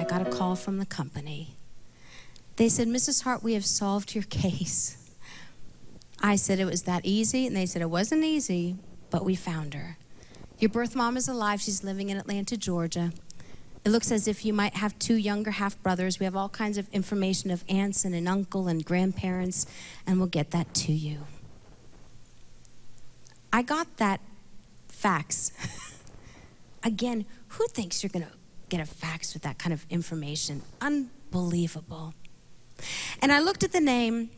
got a call from the company. They said, Mrs. Hart, we have solved your case. I said, it was that easy? And they said, it wasn't easy, but we found her. Your birth mom is alive. She's living in Atlanta, Georgia. It looks as if you might have 2 younger half-brothers. We have all kinds of information of aunts and an uncle and grandparents, and we'll get that to you. I got that fax. Again, who thinks you're going to get a fax with that kind of information? Unbelievable. And I looked at the name,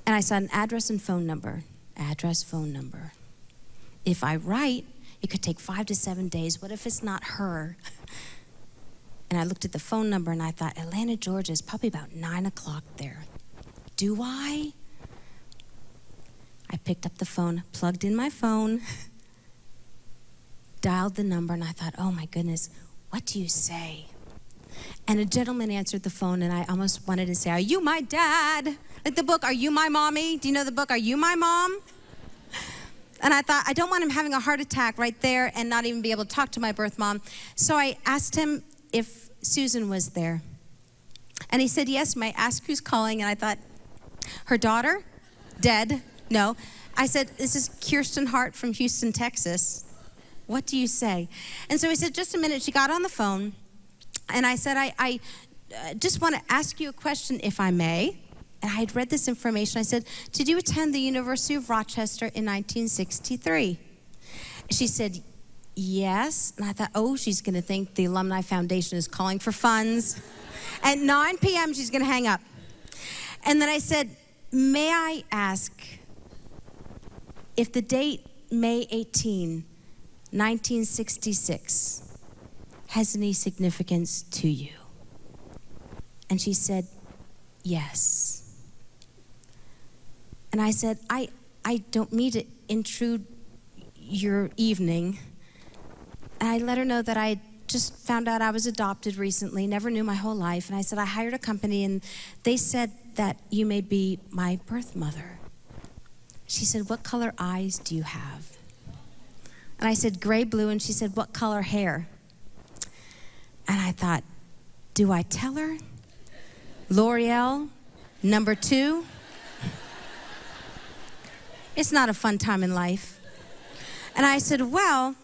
and I saw an address and phone number. Address, phone number. If I write, it could take 5 to 7 days. What if it's not her? And I looked at the phone number, and I thought, Atlanta, Georgia is probably about 9 o'clock there. Do I? I picked up the phone, plugged in my phone, dialed the number, and I thought, oh my goodness, what do you say? And a gentleman answered the phone, and I almost wanted to say, are you my dad? Like the book, Are You My Mommy? Do you know the book, Are You My Mom? And I thought, I don't want him having a heart attack right there and not even be able to talk to my birth mom. So I asked him if Susan was there. And he said, yes. May I ask who's calling? And I thought, her daughter? Dead? No. I said, this is Kirsten Hart from Houston, Texas. What do you say? And so he said, just a minute. She got on the phone. And I said, I just want to ask you a question, if I may. And I had read this information. I said, did you attend the University of Rochester in 1963? She said, yes. And I thought, oh, she's going to think the Alumni Foundation is calling for funds. At 9 p.m., she's going to hang up. And then I said, may I ask if the date May 18, 1966, has any significance to you? And she said, yes. And I said, I don't mean to intrude your evening. And I let her know that I just found out I was adopted recently, never knew my whole life. And I said, I hired a company, and they said that you may be my birth mother. She said, what color eyes do you have? And I said, gray, blue. And she said, what color hair? And I thought, do I tell her? L'Oreal, number 2. It's not a fun time in life. And I said, well,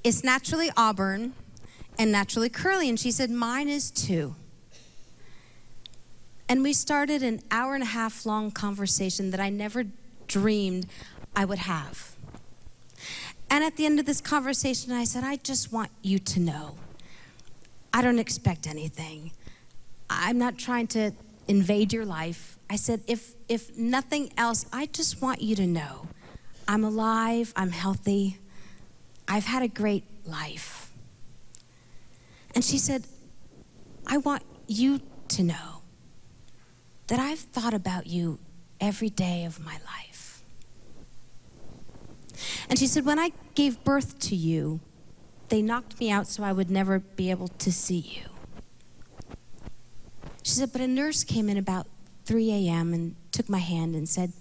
it's naturally auburn and naturally curly. And she said, mine is too. And we started an hour-and-a-half long conversation that I never dreamed I would have. And at the end of this conversation, I said, I just want you to know, I don't expect anything. I'm not trying to invade your life. I said, if nothing else, I just want you to know I'm alive, I'm healthy, I've had a great life. And she said, I want you to know that I've thought about you every day of my life. And she said, when I gave birth to you, they knocked me out so I would never be able to see you. She said, but a nurse came in about 3 a.m. and took my hand and said,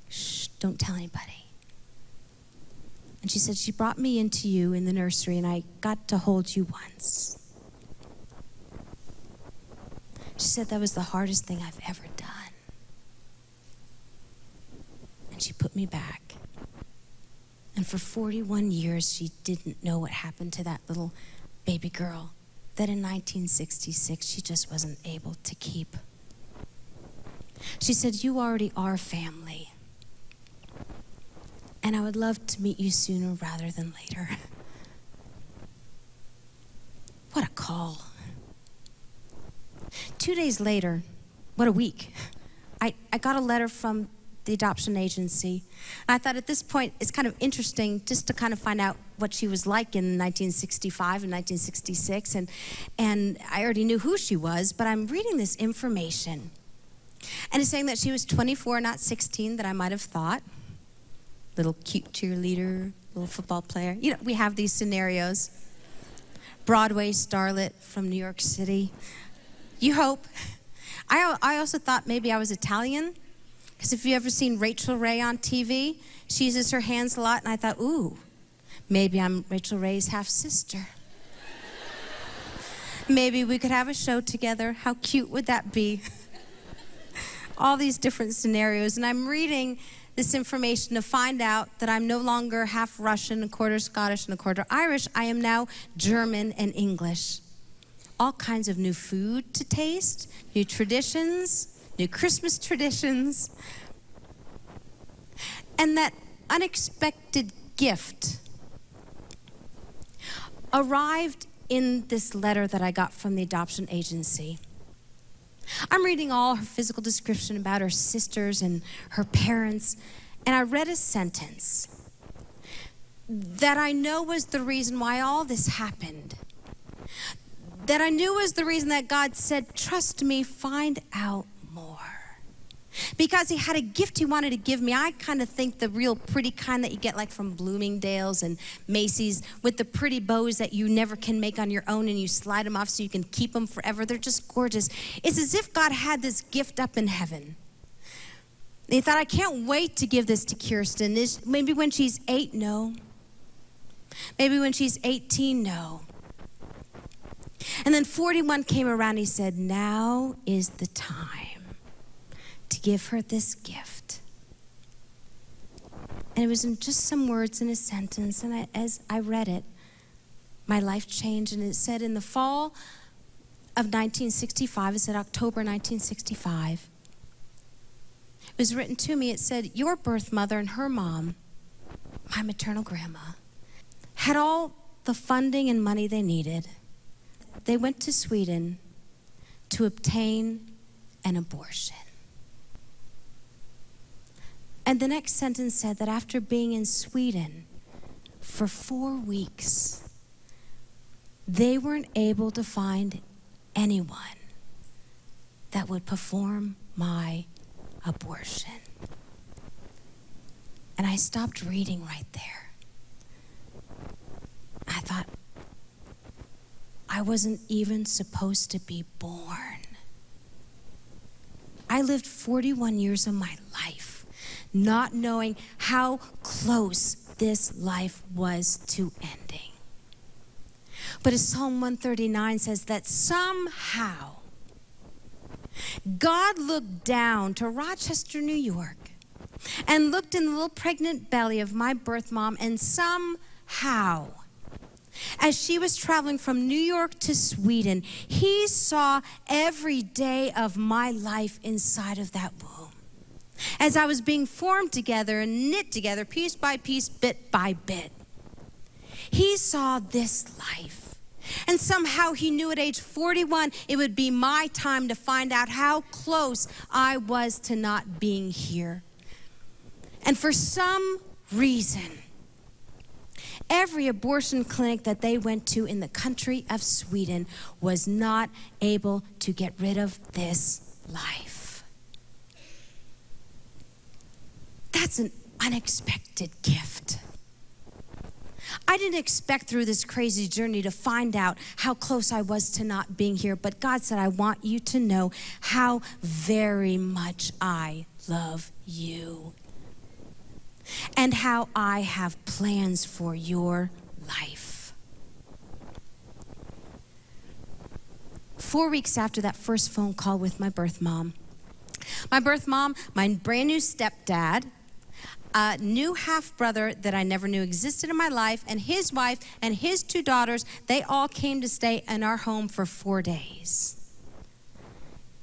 shh, don't tell anybody. And she said, she brought me into you in the nursery, and I got to hold you once. She said, that was the hardest thing I've ever done. And she put me back. And for 41 years, she didn't know what happened to that little baby girl that in 1966 she just wasn't able to keep. She said, you already are family. And I would love to meet you sooner rather than later. What a call. 2 days later, what a week, I got a letter from the adoption agency. And I thought at this point, it's kind of interesting just to kind of find out what she was like in 1965 and 1966. And I already knew who she was, but I'm reading this information. And it's saying that she was 24, not 16, that I might have thought. Little cute cheerleader, little football player. You know, we have these scenarios. Broadway starlet from New York City. You hope. I also thought maybe I was Italian. Because if you've ever seen Rachel Ray on TV, she uses her hands a lot, and I thought, ooh, maybe I'm Rachel Ray's half-sister. Maybe we could have a show together. How cute would that be? All these different scenarios. And I'm reading this information to find out that I'm no longer half Russian, a quarter Scottish, and a quarter Irish. I am now German and English. All kinds of new food to taste, new traditions, new Christmas traditions. And that unexpected gift arrived in this letter that I got from the adoption agency. I'm reading all her physical description about her sisters and her parents, and I read a sentence that I know was the reason why all this happened. That I knew was the reason that God said, trust me, find out more. Because he had a gift he wanted to give me. I kind of think the real pretty kind that you get like from Bloomingdale's and Macy's with the pretty bows that you never can make on your own and you slide them off so you can keep them forever. They're just gorgeous. It's as if God had this gift up in heaven. And he thought, I can't wait to give this to Kirsten. Maybe when she's 8, no. Maybe when she's 18, no. And then 41 came around, he said, now is the time to give her this gift. And it was in just some words in a sentence, and as I read it, my life changed, and it said in the fall of 1965, it said October 1965, it was written to me, it said, your birth mother and her mom, my maternal grandma, had all the funding and money they needed. They went to Sweden to obtain an abortion. And the next sentence said that after being in Sweden for 4 weeks, they weren't able to find anyone that would perform my abortion. And I stopped reading right there. I thought, I wasn't even supposed to be born. I lived 41 years of my life not knowing how close this life was to ending. But as Psalm 139 says, that somehow God looked down to Rochester, New York, and looked in the little pregnant belly of my birth mom, and somehow, as she was traveling from New York to Sweden, he saw every day of my life inside of that womb. As I was being formed together and knit together, piece by piece, bit by bit. He saw this life. And somehow he knew at age 41, it would be my time to find out how close I was to not being here. And for some reason, every abortion clinic that they went to in the country of Sweden was not able to get rid of this life. That's an unexpected gift. I didn't expect through this crazy journey to find out how close I was to not being here, but God said, I want you to know how very much I love you and how I have plans for your life. 4 weeks after that first phone call with my birth mom, my brand new stepdad, a new half-brother that I never knew existed in my life, and his wife and his 2 daughters, they all came to stay in our home for 4 days.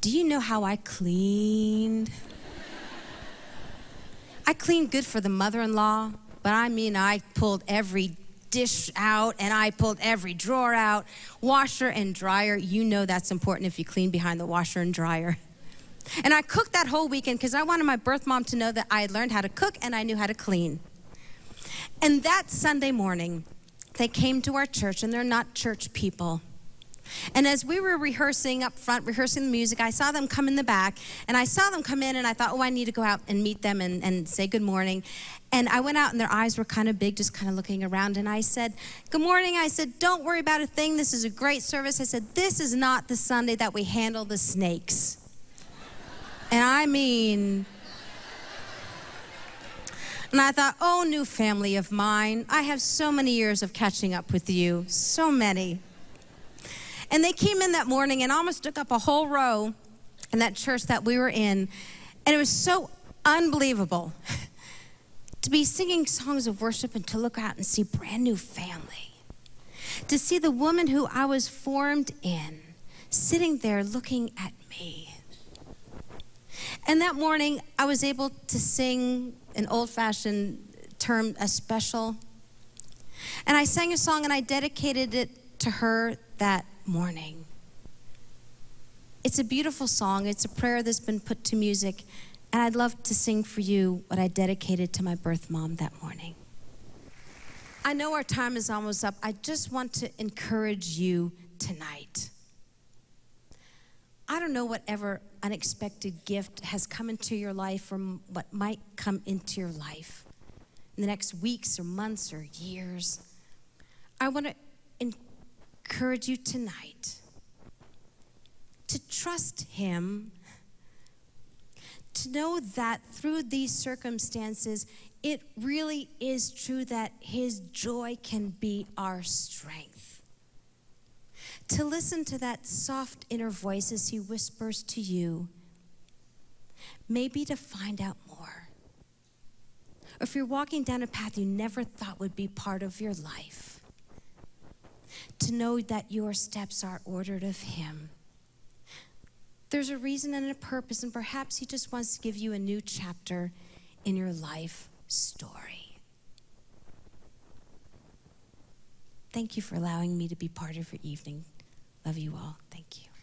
Do you know how I cleaned? I cleaned good for the mother-in-law, but I mean, I pulled every dish out and I pulled every drawer out. Washer and dryer, you know that's important if you clean behind the washer and dryer. And I cooked that whole weekend because I wanted my birth mom to know that I had learned how to cook and I knew how to clean. And that Sunday morning, they came to our church, and they're not church people. And as we were rehearsing up front, rehearsing the music, I saw them come in the back, and I saw them come in, and I thought, oh, I need to go out and meet them and say good morning. And I went out, and their eyes were kind of big, just kind of looking around, and I said, good morning. I said, don't worry about a thing. This is a great service. I said, this is not the Sunday that we handle the snakes. And I mean, and I thought, oh, new family of mine, I have so many years of catching up with you, so many. And they came in that morning and almost took up a whole row in that church that we were in. And it was so unbelievable to be singing songs of worship and to look out and see brand new family. To see the woman who I was formed in sitting there looking at me. And that morning, I was able to sing an old-fashioned term, a special. And I sang a song and I dedicated it to her that morning. It's a beautiful song. It's a prayer that's been put to music. And I'd love to sing for you what I dedicated to my birth mom that morning. I know our time is almost up. I just want to encourage you tonight. I don't know whatever unexpected gift has come into your life or what might come into your life in the next weeks or months or years. I want to encourage you tonight to trust him, to know that through these circumstances, it really is true that his joy can be our strength. To listen to that soft inner voice as he whispers to you, maybe to find out more. Or if you're walking down a path you never thought would be part of your life, to know that your steps are ordered of him. There's a reason and a purpose, and perhaps he just wants to give you a new chapter in your life story. Thank you for allowing me to be part of your evening. Love you all. Thank you.